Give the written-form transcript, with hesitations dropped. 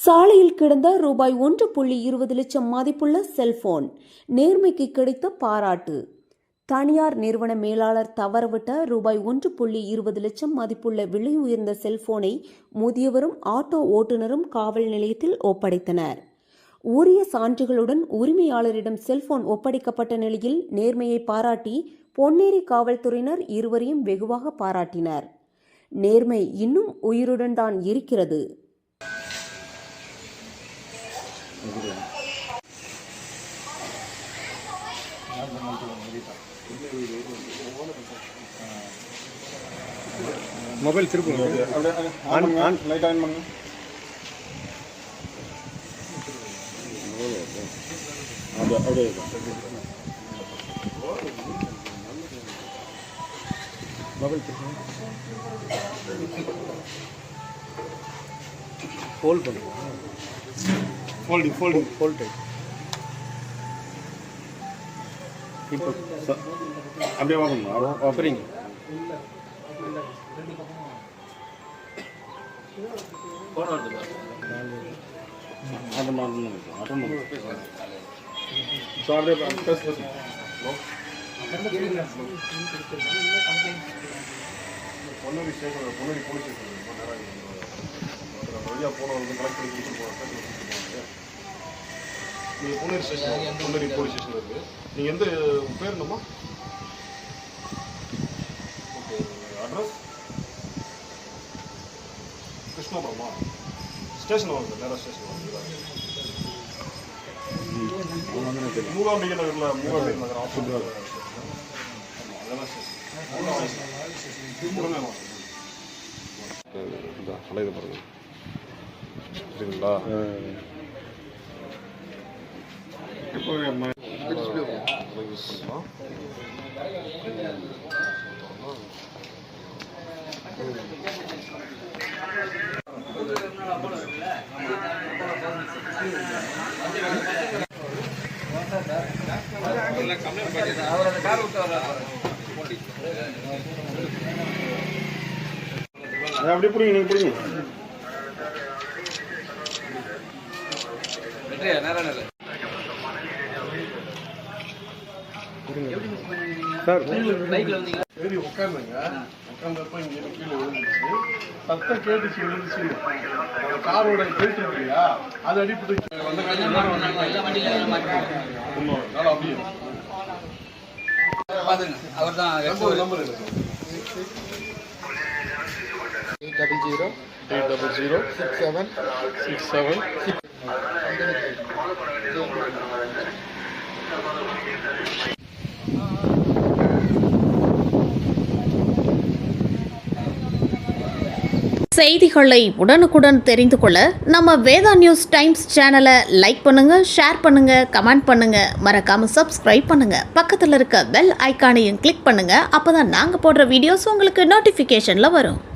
சாலையில் கிடந்த ரூபாய் 1.20 லட்சம் மதிப்புள்ள செல்போன். நேர்மைக்கு கிடைத்த பாராட்டு. தனியார் நிறுவன மேலாளர் தவறவிட்ட ரூபாய் 1.20 லட்சம் மதிப்புள்ள விலை உயர்ந்த செல்போனை முதியவரும் ஆட்டோ ஓட்டுநரும் காவல் நிலையத்தில் ஒப்படைத்தனர். உரிய சான்றுகளுடன் உரிமையாளரிடம் செல்போன் ஒப்படைக்கப்பட்ட நிலையில் நேர்மையை பாராட்டி பொன்னேரி காவல்துறையினர் இருவரையும் வெகுவாக பாராட்டினர். நேர்மை இன்னும் உயிருடன் தான் இருக்கிறது. மொபைல் திருப்பு லைட் ஆன் பண்ணுங்க. அப்படியே மொபைல் திருப்பு ஃபோல்ட் பண்ணுங்க. ஃபோல்டு இப்போ அப்படியே வாங்கணும். ஆஃபரிங் ஸோ அப்படியே Ponneri station Ponneri police station வழியாக போனவங்க கலெக்ட் பண்ணி கொடுத்துட்டு போனாங்க. நீங்கள் Ponneri station Ponneri police station இருக்குது. நீங்கள் எந்த பேர் என்னம்மா? Okay, address கிருஷ்ணாபுரமா? ஸ்டேஷன் வாங்க, நேராக ஸ்டேஷன் வாங்க. மூகாம்பிகை நகரில் மூகாம்பிகை நகர் ஆஃபீஸ் அதெல்லாம் ஸ்டேஷன் அலைது பாருங்க. சரிங்களா? அப்படியே பிடிங்க, நீங்கள் பிடிங்க. சார் சரி உட்காந்துங்க. உட்காந்தப்ப இங்கே கீழே விழுந்துச்சு. சத்தம் கேட்டுச்சு, விழுந்துச்சு. காரோட பெல்ட் இருக்கு இல்லையா, அது அடிப்பட்டு அப்படியே அவர் தான் நம்பர் இருக்கு. 800-800-6767. செய்திகளை உடனுக்குடன் தெரிந்து கொள்ள நம்ம வேதா நியூஸ் டைம்ஸ் சேனலை லைக் பண்ணுங்க, ஷேர் பண்ணுங்க, கமெண்ட் பண்ணுங்க, மறக்காம சப்ஸ்கிரைப் பண்ணுங்க. பக்கத்தில் இருக்க பெல் ஐகானையும் கிளிக் பண்ணுங்க. அப்பதான் நாங்க போடுற வீடியோஸ் உங்களுக்கு நோட்டிபிகேஷன்ல வரும்.